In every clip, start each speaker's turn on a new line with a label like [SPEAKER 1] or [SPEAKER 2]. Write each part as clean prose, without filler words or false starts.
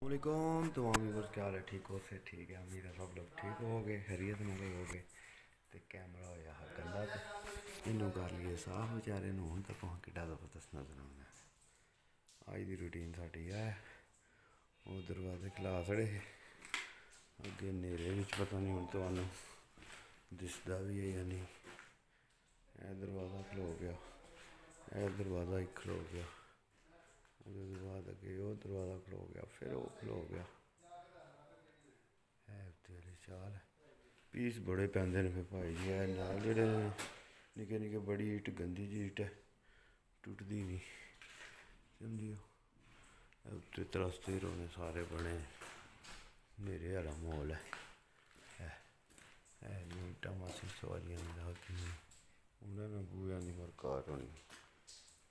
[SPEAKER 1] वालेकुम। तो व्यूअर्स क्या हाल है? ठीक हो? से ठीक है, उम्मीद है सब लोग ठीक हो गए, खैरियत में गए हो गए। तो कैमरा होया हा गंदा, इनू कर लिए साफ बेचारे हूँ तो तुम कि दफा दसना सुना। अज की रूटीन साड़ी है, वो दरवाजे खिला छड़े अगे नेरे पता नहीं हूँ तो दिसदा भी है या नहीं। यह दरवाज़ा खलो गया, यह दरवाज़ा ही खलो गया, उसके बाद अगे वो दरवाज़ा खलो गया, फिर वो खलो गया। है उत्ते वाली चाल पीस बड़े पैंदे ने फिर भाई जी। है नाल जेह्ड़े निक्के निक्के बड़ी ईट गंदी जी ईट है, टुटदी नहीं समझियो। उत्ते तरसते रौह्ने सारे बने मेरे आह्ला म्हौल है नहीं ईटां मासी सवारियां कि उन्होंने बूहे की मरकार होनी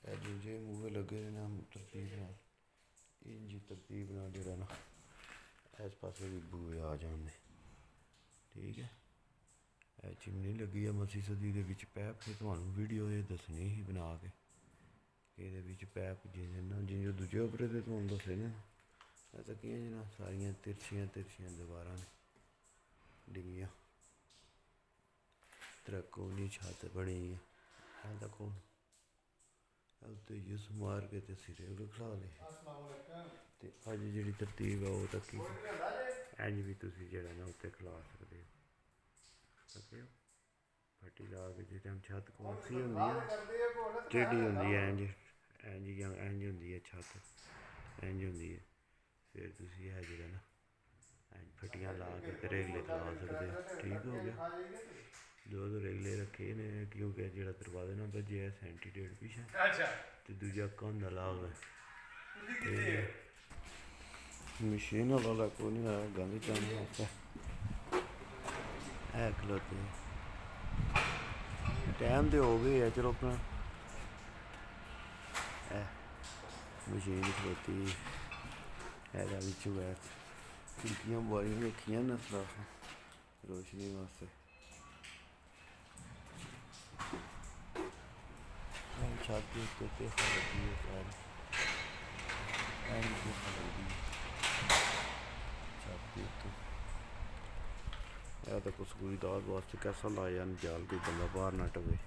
[SPEAKER 1] है जो बूहे लगे दे ना तरतीब नाल इंज तरतीब नाल जेह्ड़ा ना इस पासे भी बूहे आ जाने। ठीक है, यह चिमनी लगी है मसी सदी के पैप फिर तुम्हें वीडियो ये दसनी ही बना के ये पैप जिन्हें दूजे उपर तो तुम दसे ने तकियां जना सारिया तिरछियां तिरछियां दीवार ने डिंगियां त्रकोनी छत बनी है तक उत्ते यूस मार के तो सिरे पर खड़ा ले। तो अज जी तरतीब है वो तकी इंज भी तुम जरा ना उत्ते खिला सकते हो। फट्टी ला के जिस टाइम छत कौसी होंगी है टेढ़ी होंगी है इंज इंज या इंज होंगी है छत इंज होंगी है फिर तुम है जरा ना इंज फट्टियां ला के रेगले खिला सकते हो। ठीक हो गया, दो रेगले रखे ने क्योंकि जो दरवाजे ना बजे है सेंटीडेट पिछे तो दूजा कंधा लाग मशीन वाला को नहीं आया गंद चाने वास्ते है खलोते टाइम तो हो गई है चलो अपना मशीन खलोती है बिचू है खिड़कियां बारियां रखियां ना सराफ रोशनी वास्ते। छाती उत्ते लगी है सारी लगती छाती उत्ते है तो कुछ कोई दाद वास्ते कैसा लाया जाल कोई बंदा बाहर ना टवे।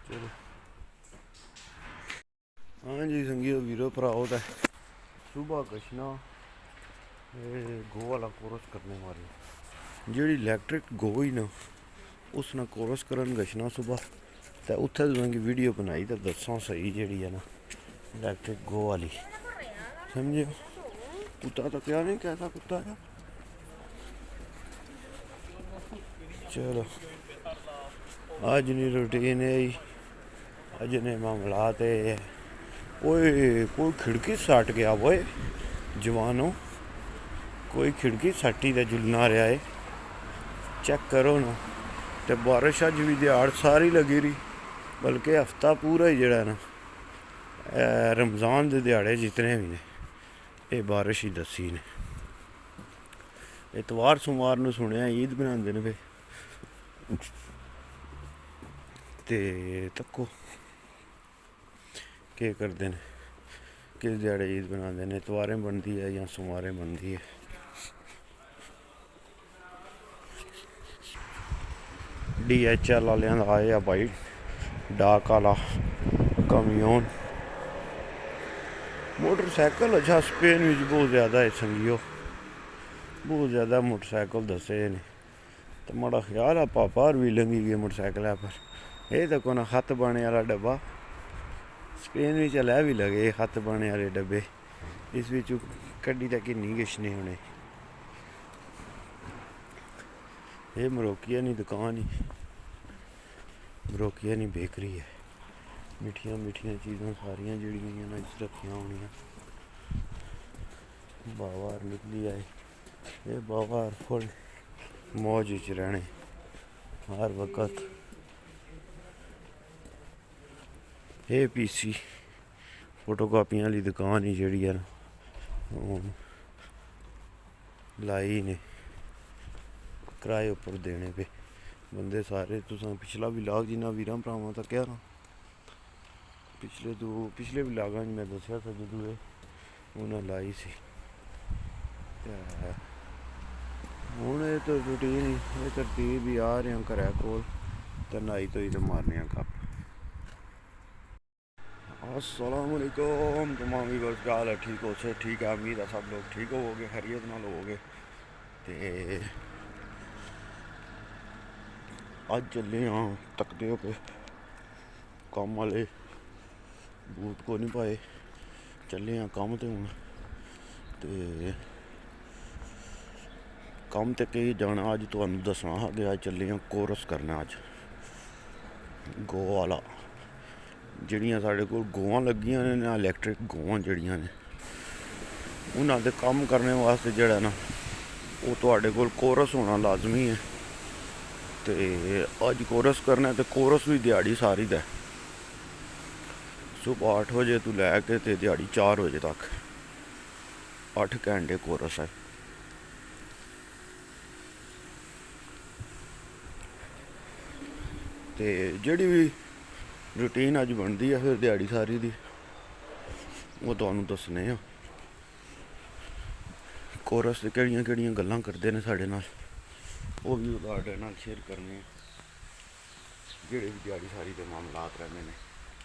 [SPEAKER 1] चलो हाँ जी संगियो वीरो भराओ तो सुबह कशना गो वाला कोरस करने वाले जी इलैक्ट्रिक गो ही ना उसने कोरस करन गशना सुबह तो उत्थे तुसेंगी वीडियो बनाई तो दसा सही जी है ना इलैक्ट्रिक गो वाली समझे। कुत्ता तो क्या नहीं कैसा कुत्ता है। चलो अज नहीं रूटीन है अज ने मामलात ओए कोई खिड़की सट गया वो जवानों कोई खिड़की सट्टी तो जुलना रहा है चेक करो ना। तो बारिश अज भी दिहाड़ सारी लगी रही बल्कि हफ्ता पूरा ही जड़ा ना रमज़ान के दिहाड़े जितने भी ने ये बारिश ही दसी ने। इतवार सोमवार को सुनिया ईद बनाते हैं ते तक्को के करते हैं किस दिहाड़े ईद बनाते हैं इतवारें बनती है या सोमवारें बनती है। DHL वाले आए आ भाई डाक वाला कम्यून मोटरसाइकिल अच्छा स्पेन में बहुत ज़्यादा है संगियो बहुत ज़्यादा मोटरसाइकिल दसे ने तो माड़ा ख्याल है पापा भी लंघी गए मोटरसाइकिल पर यह तो कोना हत्थ बाने वाला डब्बा स्पेन में चलै भी लगे हत्थ बाने वाले डब्बे इस विच कड्डी तक किन्नी किशने होने। ये मरोकिया नी दुकान ही मरोकिया नी बेकरी है मिठिया मिठिया चीज़ां सारियां जड़ियां ना इस रखियां होनियां। बाहर निकली आए ये बाहर फुल मौज च रहने हर वक्त। ये PC फोटोकापियां वाली दुकान ही जी है लाई ने किराए उपर देने पे बंदे सारे तुस पिछला विलाग जिन्ना वीर भरावां तक क्या पिछले विलागां मैं दसिया था जो उन्हें लाई सी ਹੁਣ ਇਹ ਤਾਂ ਰੂਟੀਨ ਇਹ ਤਰਤੀਬ ਹੀ ਆ ਰਹੇ ਘਰਾਂ ਕੋਲ ਤੇ नहाई धोई तो मारने कप। अस्सलाम वालेकुम तमाम भी बस गाल है ठीक हो से ठीक है उम्मीद है सब लोग ठीक होवोगे खैरियत नाल होवोगे। ते अज चले हाँ तकते हो पे कम वाले बूट को नहीं पाए चले हाँ कम तो हूँ ते कम तो कहीं जाना अज तुहानू दसना हा कि अज चले हाँ कोर्स करना अज गौ वाला ਜਿਹੜੀਆਂ ਸਾਡੇ ਕੋਲ ਗਊਆਂ ਲੱਗੀਆਂ ਨੇ ਨਾ ਇਲੈਕਟ੍ਰਿਕ ਗਊਆਂ ਜਿਹੜੀਆਂ ਨੇ ਉਹਨਾਂ ਦੇ ਕੰਮ ਕਰਨ ਵਾਸਤੇ ਜਿਹੜਾ ਨਾ ਉਹ ਤੁਹਾਡੇ ਕੋਲ ਕੋਰਸ ਹੋਣਾ ਲਾਜ਼ਮੀ ਹੈ। ਤੇ ਅੱਜ ਕੋਰਸ ਕਰਨਾ ਤੇ ਕੋਰਸ ਵੀ ਦਿਹਾੜੀ ਸਾਰੀ ਦਾ ਸੁਬਹ 8 ਵਜੇ ਤੋਂ ਲੈ ਕੇ ਤੇ ਦਿਹਾੜੀ 4 ਵਜੇ ਤੱਕ 8 ਘੰਟੇ ਕੋਰਸ ਹੈ। ਤੇ ਜਿਹੜੀ ਵੀ रूटीन अज बनती है फिर दिहाड़ी सारी दी वो तुहानू दसने आ कोरस से केड़ियां केड़ियां गल्लां करते हैं साढ़े नाल वो भी तुहाडे नाल शेयर करने जेड़े भी दिहाड़ी सारी के मामलात रहते हैं।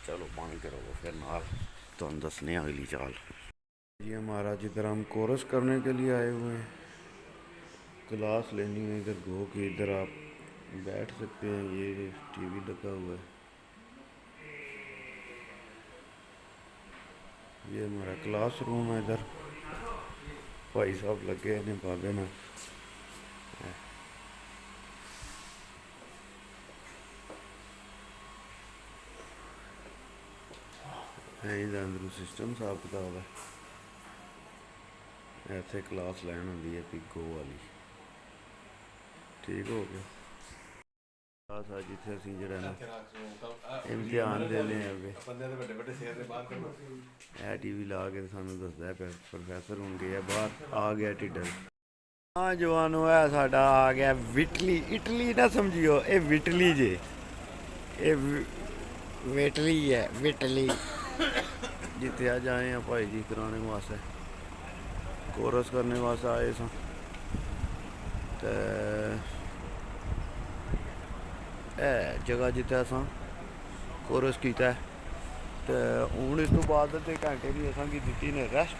[SPEAKER 1] चलो पानी करो फिर नाल तुहानू दसने अगली चाल। ये महाराज इधर हम कोरस करने के लिए आए हुए हैं क्लास लेनी है इधर गो के इधर आप बैठ सकते हैं। ये टीवी लगा हुआ है ये हमारा क्लास रूम है। इधर भाई साहब लगे ने बाबे ना इधर अंदर सिस्टम साफ किताब है ऐसे क्लास लैन होंगी है पिगो वाली ठीक हो गया। जिथे असीं जिहड़ा ना इम्तिहान देने ए टीवी ला के सानू दसदा है प्रोफैसर हुण गया बाहर आ गया टिड्डर। हाँ जवानो है साडा आ गया विटली इटली ना समझियो ये विटली जे ये विटली है विटली जिथे अज आए हैं भाई जी कराने वास्ते कोरस करने वास्ते आए सा ते जगह जिते अस कोरस किया तो हूँ इस तो बाद अद्धे घंटे की असा दी ने रैस्ट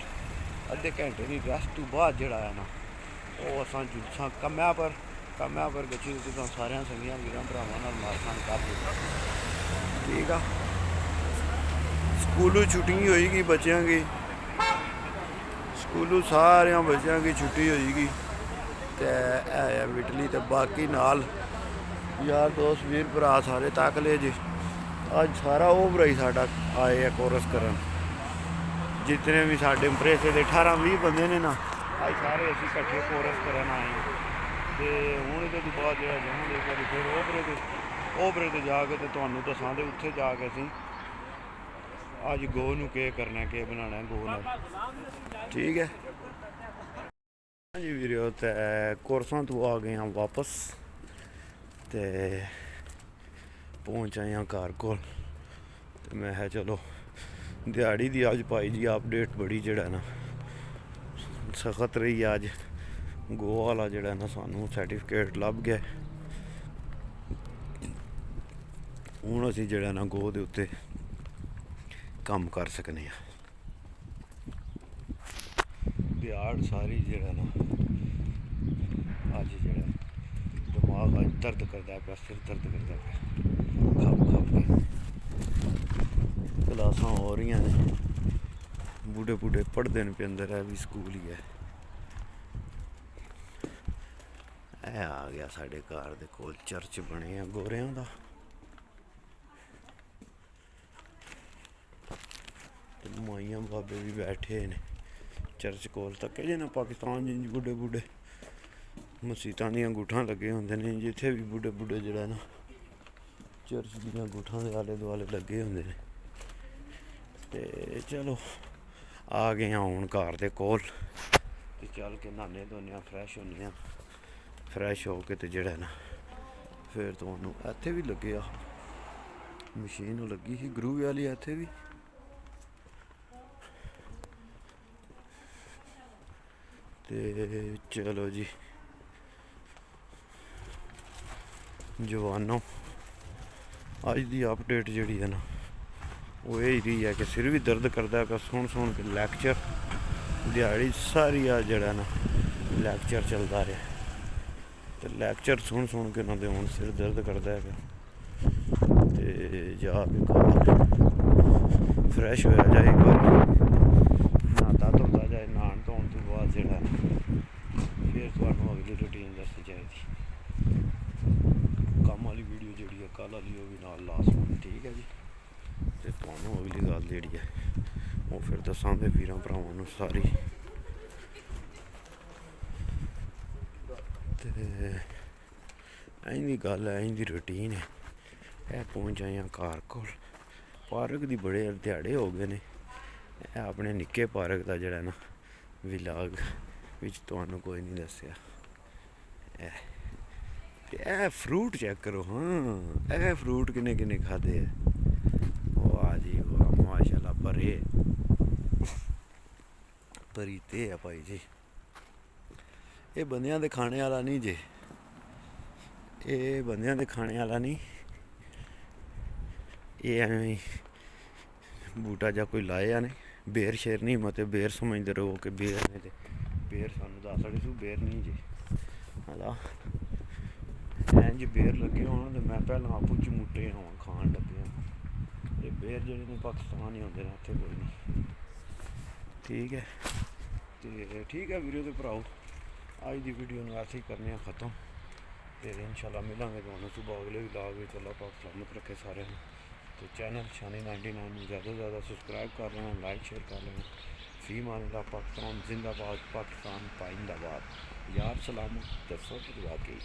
[SPEAKER 1] अद्धे घंटे की रैस्ट तो बाद जड़ा है ना वो असा कम्मै पर गची तो सारे संगियां वीरां भरावां मारखान कर ठीक आ। स्कूलों छुट्टी होएगी बच्चों की स्कूलों सारे बच्चों की छुट्टी होएगी तो है विटली तो बाकी नाल यार दोस्त वीर भरा सारे तक ले जी अज सारा ओवरा ही साडा आए है कोरस करन जितने भी साडे इंप्रेसे के 18-20 बंदे ने ना अज सारे असीं इकट्ठे कोरस करन आए हैं। तो हुण इहदे बाद जिहड़ा जावांगे एक बारी फिर ओवरे ते जाके ते तुहानू दसां ते उत्थे जाके असीं अज गौ नूं केह् करना केह् बनाना है गौ नाल ठीक है जी वीरो। ते कोरसां तो आ गए हैं वापस ते पहुँच आए हैं घर को मैं है चलो दिहाड़ी दी अज भाई जी अपडेट बड़ी जड़ा ना सख्त रही अज गो वाला जड़ा ना सानू सर्टिफिकेट लभ गया हुण असीं जड़ा ना गो दे उत्ते काम कर सकने दिहाड़ सारी जड़ा ना अज जड़ा दिमाग अज दर्द करता पाया सिर दर्द करता पाया खप खप के क्लासां हो रही ने बूढ़े बूढ़े पढ़ते हैं पे अंदर है भी स्कूल ही है। आ गया साढ़े घर दे कोल चर्च बने हैं गोरियां दा माइयां बाबे भी बैठे ने चर्च कोल तक जे ना पाकिस्तान जी बूढ़े बूढ़े मसीतां दी अंगूठां लगे होंदे ने जिथे भी बूढ़े बूढ़े जड़ा ना चर्च दी अंगूठां दे आले दुआले लगे होंदे ने। ते चलो आ गए हूँ घर दे कोल ते चल के नहाने धोने फ्रैश होने फ्रैश हो के ते जड़ा ना फिर तुहानू इत्थे भी लगे आ मशीन लगी ही ग्रू वाली इत्थे भी ਤੇ ਚਲੋ ਜੀ ਜਵਾਨੋ, ਅੱਜ ਦੀ ਅਪਡੇਟ ਜਿਹੜੀ ਹੈ ਨਾ ਉਹ ਇਹ ਰਹੀ ਹੈ ਕਿ ਸਿਰ ਵੀ ਦਰਦ ਕਰਦਾ ਹੈਗਾ ਸੁਣ ਕੇ ਲੈਕਚਰ। ਦਿਹਾੜੀ ਸਾਰੀ ਆ ਜਿਹੜਾ ਨਾ ਲੈਕਚਰ ਚੱਲਦਾ ਰਿਹਾ ਤੇ ਲੈਕਚਰ ਸੁਣ ਕੇ ਉਹਨਾਂ ਦੇ ਹੁਣ ਸਿਰ ਦਰਦ ਕਰਦਾ ਹੈਗਾ। ਤੇ ਜਾ ਕੇ ਘਰ ਫਰੈਸ਼ ਹੋਇਆ ਜਾਏ, ਇੱਕ ਵਾਰ ਨਹਾਤਾ ਧੋਤਾ ਜਾਏ। ਨਹਾਉਣ ਧੋਣ ਤੋਂ ਬਾਅਦ ਜਿਹੜਾ ਫਿਰ ਤੁਹਾਨੂੰ ਅਗਲੀ ਰੂਟੀਨ ਦੱਸੀ ਜਾਏਗੀ। ਕੰਮ ਵਾਲੀ ਵੀਡੀਓ ਜਿਹੜੀ ਹੈ ਕੱਲ੍ਹ ਵਾਲੀ ਉਹ ਵੀ ਨਾਲ ਲਾਜ਼ਮੀ, ਠੀਕ ਹੈ ਜੀ। ਤੇ ਤੁਹਾਨੂੰ ਅਗਲੀ ਗੱਲ ਜਿਹੜੀ ਹੈ ਉਹ ਫਿਰ ਦੱਸਾਂਗੇ ਵੀਰਾਂ ਭਰਾਵਾਂ ਨੂੰ ਸਾਰੀ। ਤੇ ਇੰਝ ਗੱਲ ਹੈ, ਇੰਝ ਰੂਟੀਨ ਹੈ। ਇਹ ਪਹੁੰਚ ਆਏ ਘਰ ਕੋਲ। ਪਾਰਕ ਦੀ ਬੜੇ ਦਿਹਾੜੇ ਹੋ ਗਏ ਨੇ। ਇਹ ਆਪਣੇ ਨਿੱਕੇ ਪਾਰਕ ਦਾ ਜਿਹੜਾ ਨਾ ਵਿਲਾਗ ਵਿੱਚ ਤੁਹਾਨੂੰ ਕੋਈ ਨਹੀਂ ਦੱਸਿਆ। ਇਹ ਫਰੂਟ ਚੈੱਕ ਕਰੋ। ਹਾਂ, ਇਹ ਫਰੂਟ ਕਿੰਨੇ ਖਾਦੇ ਹੈ। ਵਾਹ ਜੀ ਵਾਹ, ਮਾਸ਼ਾਅੱਲਾ। ਪਰੀ ਤੇ ਆ ਭਾਈ ਜੀ। ਇਹ ਬੰਦਿਆਂ ਦੇ ਖਾਣੇ ਵਾਲਾ ਨਹੀਂ ਜੇ, ਇਹ ਬੰਦਿਆਂ ਦੇ ਖਾਣੇ ਵਾਲਾ ਨਹੀਂ। ਇਹ ਐਵੇਂ ਬੂਟਾ ਜਾਂ ਕੋਈ ਲਾਇਆ ਨੇ। ਬੇਰ ਸ਼ੇਰ ਨਹੀਂ, ਮਤੇ ਬੇਰ ਸਮਝਦੇ ਰਹੋ ਕਿ ਬੇਰ ਨੇ। ਤੇ ਬੇਰ ਸਾਨੂੰ ਦੱਸ ਸਕਦੇ ਸੀ ਬੇਰ ਨਹੀਂ ਜੇ। ਹਲਾ ਇੰਝ ਬੇਰ ਲੱਗੇ ਹੋਣ ਤੇ ਮੈਂ ਪਹਿਲਾਂ ਆਪੂ ਚਮੂਟੇ ਹੋਵਾਂ ਖਾਣ ਲੱਗਿਆ। ਇਹ ਬੇਰ ਜਿਹੜੇ ਨੇ ਪਾਕਿਸਤਾਨ ਹੀ ਹੁੰਦੇ ਨੇ, ਇੱਥੇ ਕੋਈ ਨਹੀਂ। ਠੀਕ ਹੈ ਤੇ ਠੀਕ ਹੈ ਵੀਡੀਓ ਦੇ ਭਰਾਓ, ਅੱਜ ਦੀ ਵੀਡੀਓ ਨੂੰ ਐਸੇ ਹੀ ਕਰਨੇ ਆ ਖਤਮ। ਤੇ ਇਨਸ਼ਾਅੱਲਾ ਮਿਲਾਂਗੇ ਤੁਹਾਨੂੰ ਸੁਬਹ ਅਗਲੇ ਵਲੌਗ ਵਿੱਚ। ਅੱਲਾਹ ਪਾਕ ਸਲਾਮਤ ਰੱਖੇ ਸਾਰਿਆਂ ਨੂੰ। ਤੇ ਚੈਨਲ ਸ਼ਾਨੀ 99 ਨੂੰ ਜ਼ਿਆਦਾ ਤੋਂ ਜ਼ਿਆਦਾ ਸਬਸਕ੍ਰਾਈਬ ਕਰ ਲੈਣਾ, ਲਾइक शेयर कर लेना। फी मानिल्लाह, पाकिस्तान जिंदाबाद, पाकिस्तान पाइंदाबाद। यार सलामत दसो वाकई।